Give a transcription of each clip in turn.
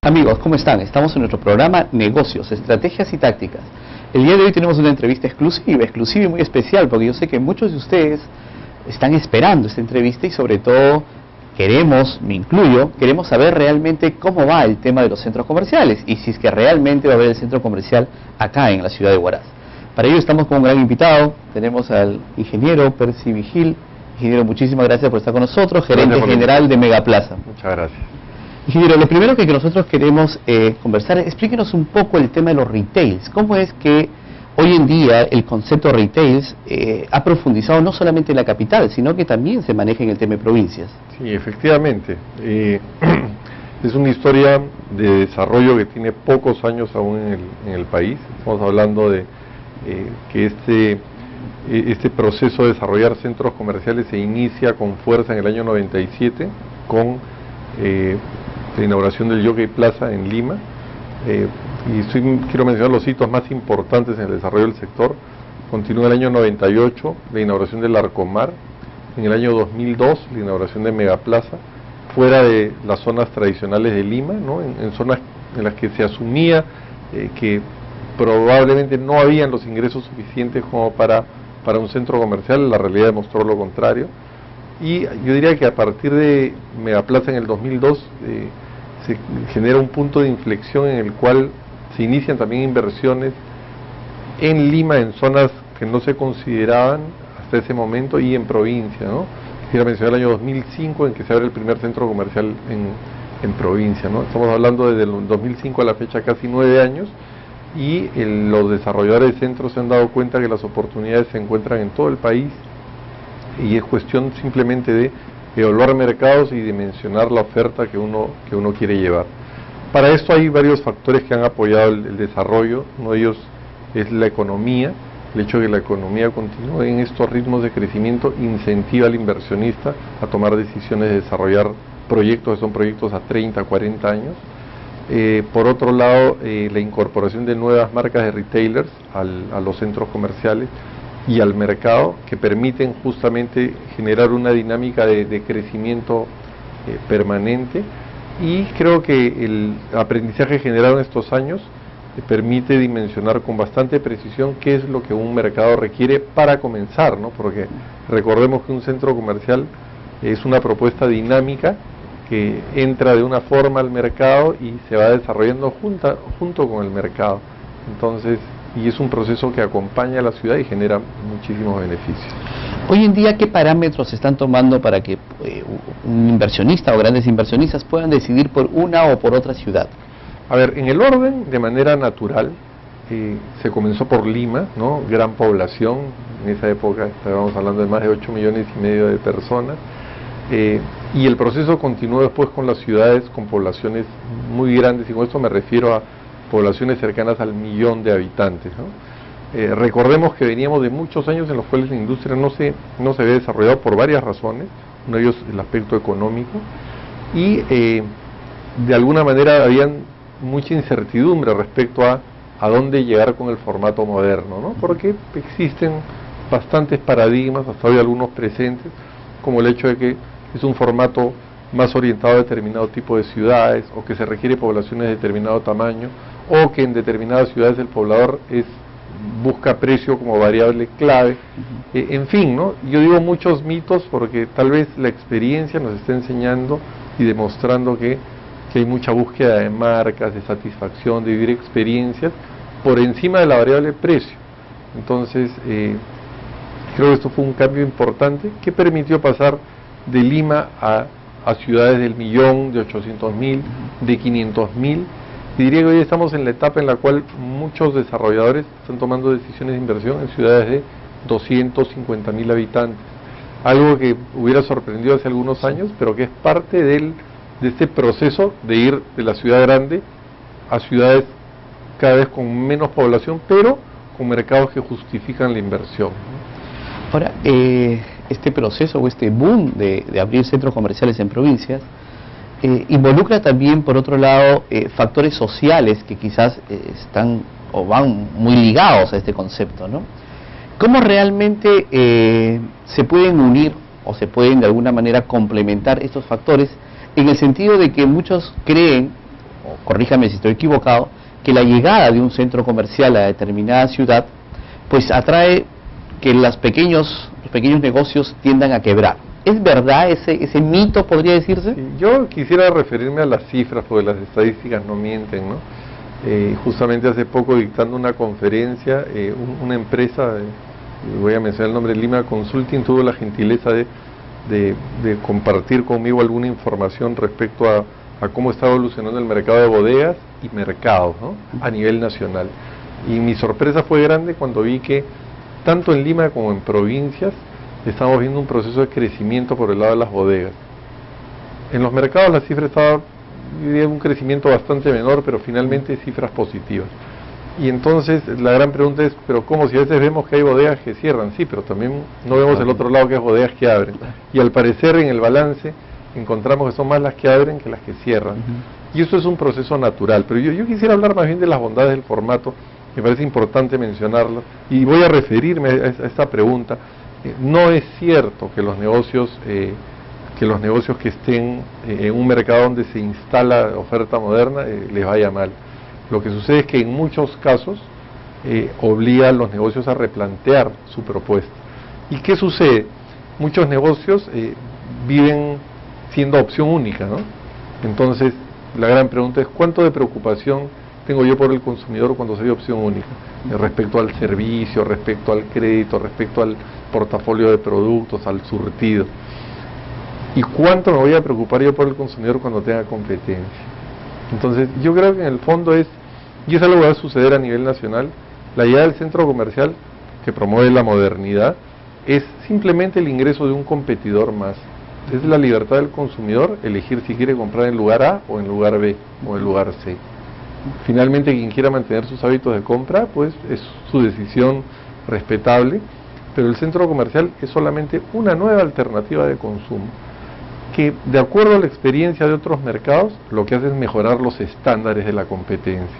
Amigos, ¿cómo están? Estamos en nuestro programa Negocios, Estrategias y Tácticas. El día de hoy tenemos una entrevista exclusiva y muy especial, porque yo sé que muchos de ustedes están esperando esta entrevista y sobre todo queremos, me incluyo, queremos saber realmente cómo va el tema de los centros comerciales y si es que realmente va a haber el centro comercial acá en la ciudad de Huaraz. Para ello estamos con un gran invitado, tenemos al ingeniero Percy Vigil. Ingeniero, muchísimas gracias por estar con nosotros, gerente general de Megaplaza. Muchas gracias. Ingeniero, lo primero que nosotros queremos conversar, explíquenos un poco el tema de los retails. ¿Cómo es que hoy en día el concepto retails ha profundizado no solamente en la capital, sino que también se maneja en el tema de provincias? Sí, efectivamente. Es una historia de desarrollo que tiene pocos años aún en el país. Estamos hablando de que este proceso de desarrollar centros comerciales se inicia con fuerza en el año 97 con la inauguración del Jockey Plaza en Lima. Quiero mencionar los hitos más importantes en el desarrollo del sector. Continúa el año 98 la inauguración del Arcomar, en el año 2002 la inauguración de Megaplaza, fuera de las zonas tradicionales de Lima, ¿no? en zonas en las que se asumía que probablemente no habían los ingresos suficientes como para un centro comercial. La realidad demostró lo contrario. Y yo diría que a partir de Megaplaza en el 2002 se genera un punto de inflexión en el cual se inician también inversiones en Lima, en zonas que no se consideraban hasta ese momento, y en provincia, ¿no? Quisiera mencionar el año 2005 en que se abre el primer centro comercial en provincia, ¿no? Estamos hablando desde el 2005 a la fecha casi 9 años, y los desarrolladores de centros se han dado cuenta que las oportunidades se encuentran en todo el país y es cuestión simplemente de evaluar mercados y dimensionar la oferta que uno quiere llevar. Para esto hay varios factores que han apoyado el desarrollo. Uno de ellos es la economía. El hecho de que la economía continúe en estos ritmos de crecimiento incentiva al inversionista a tomar decisiones de desarrollar proyectos que son proyectos a 30, 40 años. Por otro lado, la incorporación de nuevas marcas de retailers a los centros comerciales y al mercado, que permiten justamente generar una dinámica de crecimiento permanente. Y creo que el aprendizaje generado en estos años permite dimensionar con bastante precisión qué es lo que un mercado requiere para comenzar, ¿no? Porque recordemos que un centro comercial es una propuesta dinámica que entra de una forma al mercado y se va desarrollando junto con el mercado. Entonces, y es un proceso que acompaña a la ciudad y genera muchísimos beneficios. Hoy en día, ¿qué parámetros se están tomando para que un inversionista o grandes inversionistas puedan decidir por una o por otra ciudad? A ver, en el orden, de manera natural, se comenzó por Lima, ¿no? Gran población, en esa época estábamos hablando de más de 8,5 millones de personas, y el proceso continuó después con las ciudades con poblaciones muy grandes, y con esto me refiero a poblaciones cercanas al 1.000.000 de habitantes, ¿no? Recordemos que veníamos de muchos años en los cuales la industria no se había desarrollado por varias razones. Uno de ellos el aspecto económico, y de alguna manera habían mucha incertidumbre respecto a dónde llegar con el formato moderno, ¿no? Porque existen bastantes paradigmas, hasta hoy algunos presentes, como el hecho de que es un formato más orientado a determinado tipo de ciudades, o que se requiere poblaciones de determinado tamaño, o que en determinadas ciudades el poblador busca precio como variable clave. En fin, ¿no? Yo digo muchos mitos porque tal vez la experiencia nos está enseñando y demostrando que hay mucha búsqueda de marcas, de satisfacción, de vivir experiencias por encima de la variable precio. Entonces, creo que esto fue un cambio importante que permitió pasar de Lima a ciudades del 1.000.000, de 800.000, de 500.000. Y diría que hoy estamos en la etapa en la cual muchos desarrolladores están tomando decisiones de inversión en ciudades de 250.000 habitantes. Algo que hubiera sorprendido hace algunos años, pero que es parte de este proceso de ir de la ciudad grande a ciudades cada vez con menos población, pero con mercados que justifican la inversión. Ahora, este proceso o este boom de abrir centros comerciales en provincias involucra también, por otro lado, factores sociales que quizás están o van muy ligados a este concepto, ¿no? ¿Cómo realmente se pueden unir o se pueden de alguna manera complementar estos factores, en el sentido de que muchos creen o corríjame si estoy equivocado, que la llegada de un centro comercial a determinada ciudad, pues atrae que los pequeños negocios tiendan a quebrar. ¿Es verdad ese mito, podría decirse? Sí, yo quisiera referirme a las cifras, porque las estadísticas no mienten, ¿no? Justamente hace poco, dictando una conferencia, una empresa, voy a mencionar el nombre, Lima Consulting, tuvo la gentileza de compartir conmigo alguna información respecto a cómo está evolucionando el mercado de bodegas y mercados, ¿no?, a nivel nacional. Y mi sorpresa fue grande cuando vi que tanto en Lima como en provincias estamos viendo un proceso de crecimiento por el lado de las bodegas. En los mercados la cifra estaba de un crecimiento bastante menor, pero finalmente cifras positivas. Y entonces la gran pregunta es, pero ¿cómo? Si a veces vemos que hay bodegas que cierran, sí, pero también no vemos el otro lado, que es bodegas que abren. Y al parecer en el balance encontramos que son más las que abren que las que cierran. Y eso es un proceso natural. Pero yo quisiera hablar más bien de las bondades del formato, me parece importante mencionarlo, y voy a referirme a esta pregunta. No es cierto que los negocios que estén en un mercado donde se instala oferta moderna les vaya mal. Lo que sucede es que en muchos casos obliga a los negocios a replantear su propuesta. ¿Y qué sucede? Muchos negocios viven siendo opción única, ¿no? Entonces, la gran pregunta es, ¿cuánto de preocupación tengo yo por el consumidor cuando soy opción única? Respecto al servicio, respecto al crédito, respecto al portafolio de productos, al surtido. ¿Y cuánto me voy a preocupar yo por el consumidor cuando tenga competencia? Entonces, yo creo que en el fondo es, y eso es algo que va a suceder a nivel nacional, la idea del centro comercial, que promueve la modernidad, es simplemente el ingreso de un competidor más. Es la libertad del consumidor elegir si quiere comprar en lugar A o en lugar B o en lugar C. Finalmente, quien quiera mantener sus hábitos de compra, pues es su decisión respetable, pero el centro comercial es solamente una nueva alternativa de consumo, que de acuerdo a la experiencia de otros mercados, lo que hace es mejorar los estándares de la competencia.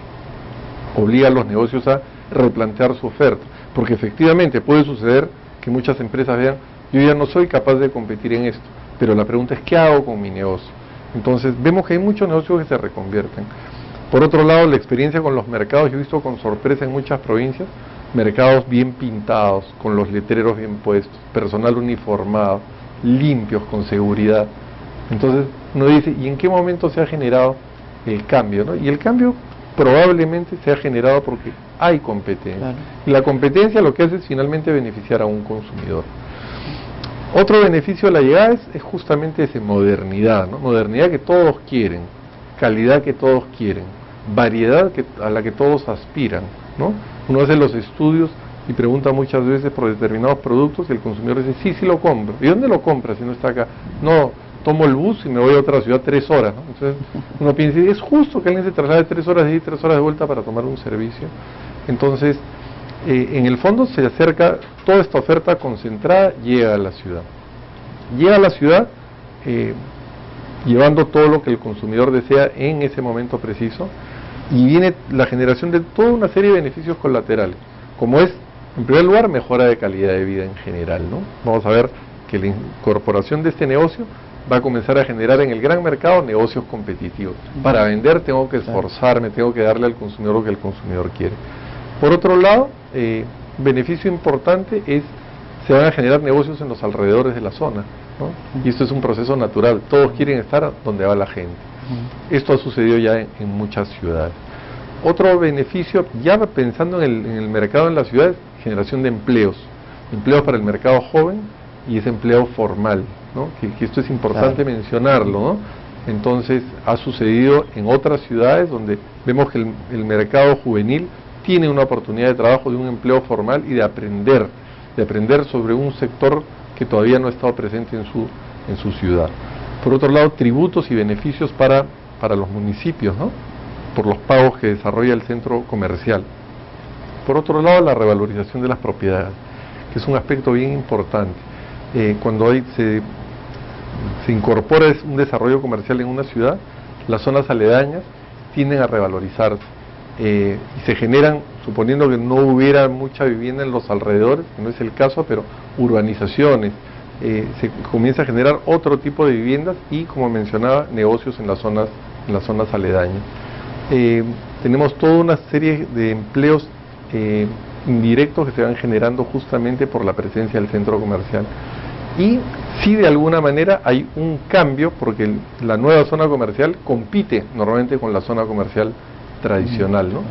Obliga a los negocios a replantear su oferta, porque efectivamente puede suceder que muchas empresas vean, yo ya no soy capaz de competir en esto, pero la pregunta es, ¿qué hago con mi negocio? Entonces vemos que hay muchos negocios que se reconvierten. Por otro lado, la experiencia con los mercados, yo he visto con sorpresa en muchas provincias, mercados bien pintados, con los letreros bien puestos, personal uniformado, limpios, con seguridad. Entonces uno dice, ¿y en qué momento se ha generado el cambio, ¿no? Y el cambio probablemente se ha generado porque hay competencia. Claro. Y la competencia lo que hace es finalmente beneficiar a un consumidor. Otro beneficio de la llegada es justamente esa modernidad, ¿no? Modernidad que todos quieren, calidad que todos quieren, variedad a la que todos aspiran, ¿no? Uno hace los estudios y pregunta muchas veces por determinados productos y el consumidor dice, sí lo compro. ¿Y dónde lo compra si no está acá? No, tomo el bus y me voy a otra ciudad 3 horas, ¿no? Entonces uno piensa, ¿es justo que alguien se traslade 3 horas de ida y 3 horas de vuelta para tomar un servicio? Entonces, en el fondo se acerca, toda esta oferta concentrada llega a la ciudad. Llega a la ciudad llevando todo lo que el consumidor desea en ese momento preciso, y viene la generación de toda una serie de beneficios colaterales, como es, en primer lugar, mejora de calidad de vida en general, ¿no? Vamos a ver que la incorporación de este negocio va a comenzar a generar en el gran mercado negocios competitivos. Para vender tengo que esforzarme, tengo que darle al consumidor lo que el consumidor quiere. Por otro lado, beneficio importante es, se van a generar negocios en los alrededores de la zona, ¿no? Y esto es un proceso natural, todos quieren estar donde va la gente. Esto ha sucedido ya en muchas ciudades. Otro beneficio, ya pensando en el mercado en la ciudad, es generación de empleos para el mercado joven y ese empleo formal, ¿no? Que esto es importante mencionarlo, ¿no? Entonces ha sucedido en otras ciudades donde vemos que el mercado juvenil tiene una oportunidad de trabajo, de un empleo formal y de aprender sobre un sector que todavía no ha estado presente en su ciudad. Por otro lado, tributos y beneficios para los municipios, ¿no? Por los pagos que desarrolla el centro comercial. Por otro lado, la revalorización de las propiedades, que es un aspecto bien importante. Cuando se incorpora un desarrollo comercial en una ciudad, las zonas aledañas tienden a revalorizarse y se generan, suponiendo que no hubiera mucha vivienda en los alrededores, que no es el caso, pero urbanizaciones, se comienza a generar otro tipo de viviendas y, como mencionaba, negocios en las zonas aledañas. tenemos toda una serie de empleos indirectos que se van generando justamente por la presencia del centro comercial. Y sí, de alguna manera hay un cambio, porque la nueva zona comercial compite normalmente con la zona comercial tradicional, ¿no?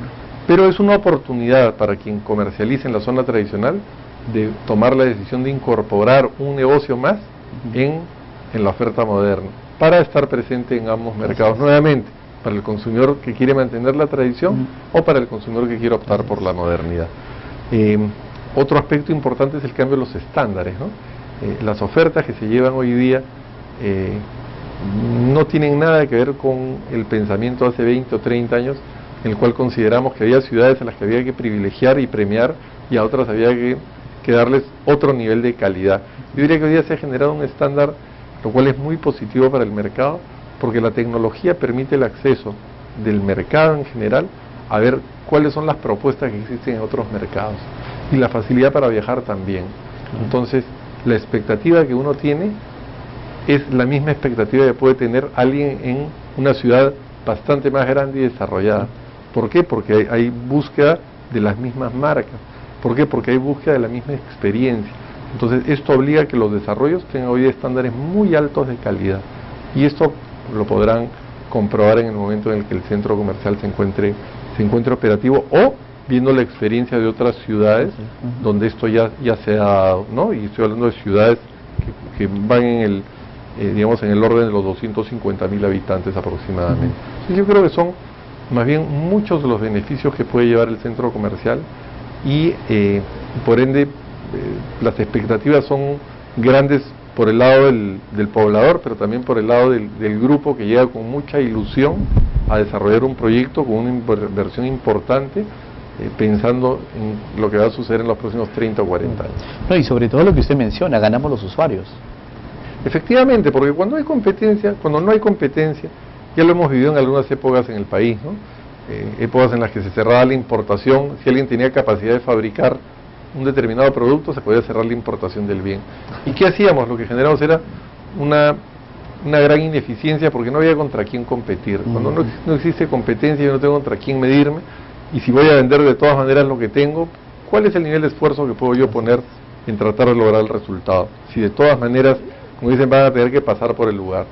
Pero es una oportunidad para quien comercialice en la zona tradicional de tomar la decisión de incorporar un negocio más en la oferta moderna, para estar presente en ambos mercados nuevamente, para el consumidor que quiere mantener la tradición o para el consumidor que quiere optar por la modernidad. Otro aspecto importante es el cambio de los estándares, ¿no? Las ofertas que se llevan hoy día no tienen nada que ver con el pensamiento hace 20 o 30 años, en el cual consideramos que había ciudades en las que había que privilegiar y premiar, y a otras había que darles otro nivel de calidad. Yo diría que hoy día se ha generado un estándar, lo cual es muy positivo para el mercado, porque la tecnología permite el acceso del mercado en general a ver cuáles son las propuestas que existen en otros mercados, y la facilidad para viajar también. Entonces, la expectativa que uno tiene es la misma expectativa que puede tener alguien en una ciudad bastante más grande y desarrollada. ¿Por qué? Porque hay búsqueda de las mismas marcas. ¿Por qué? Porque hay búsqueda de la misma experiencia. Entonces, esto obliga a que los desarrollos tengan hoy estándares muy altos de calidad. Y esto lo podrán comprobar en el momento en el que el centro comercial se encuentre operativo, o viendo la experiencia de otras ciudades donde esto ya se ha dado, ¿no? Y estoy hablando de ciudades que van en el digamos en el orden de los 250.000 habitantes aproximadamente. Entonces, yo creo que son más bien muchos de los beneficios que puede llevar el centro comercial, y por ende las expectativas son grandes por el lado del poblador, pero también por el lado del grupo que llega con mucha ilusión a desarrollar un proyecto con una inversión importante, pensando en lo que va a suceder en los próximos 30 o 40 años. No, y sobre todo lo que usted menciona, ganamos los usuarios. Efectivamente, porque cuando no hay competencia, ya lo hemos vivido en algunas épocas en el país, ¿no? Épocas en las que se cerraba la importación. Si alguien tenía capacidad de fabricar un determinado producto, se podía cerrar la importación del bien. ¿Y qué hacíamos? Lo que generamos era una gran ineficiencia, porque no había contra quién competir. Cuando no existe competencia, yo no tengo contra quién medirme, y si voy a vender de todas maneras lo que tengo, ¿cuál es el nivel de esfuerzo que puedo yo poner en tratar de lograr el resultado? Si de todas maneras, como dicen, van a tener que pasar por el lugar.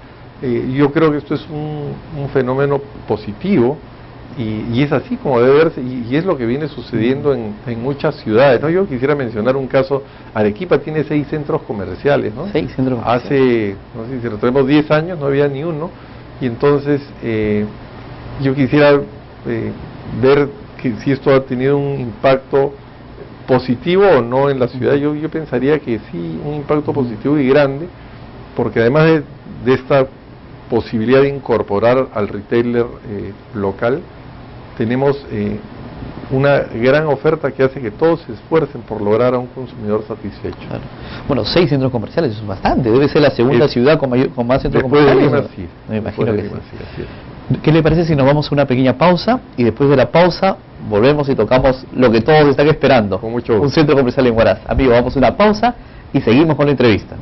Yo creo que esto es un fenómeno positivo, y es así como debe verse, y es lo que viene sucediendo en muchas ciudades, ¿no? Yo quisiera mencionar un caso. Arequipa tiene 6 centros comerciales, ¿no? 6 centros comerciales. Hace, no sé si retomemos 10 años, no había ni uno, y entonces yo quisiera ver que si esto ha tenido un impacto positivo o no en la ciudad. Yo pensaría que sí, un impacto positivo y grande, porque además de esta posibilidad de incorporar al retailer local, tenemos una gran oferta que hace que todos se esfuercen por lograr a un consumidor satisfecho. Claro. Bueno, 6 centros comerciales es bastante, debe ser la segunda ciudad con más centros comerciales. Sí, me imagino que sí. ¿Qué le parece si nos vamos a una pequeña pausa, y después de la pausa volvemos y tocamos lo que todos están esperando? Con mucho gusto. Un centro comercial en Huaraz. Amigos, vamos a una pausa y seguimos con la entrevista.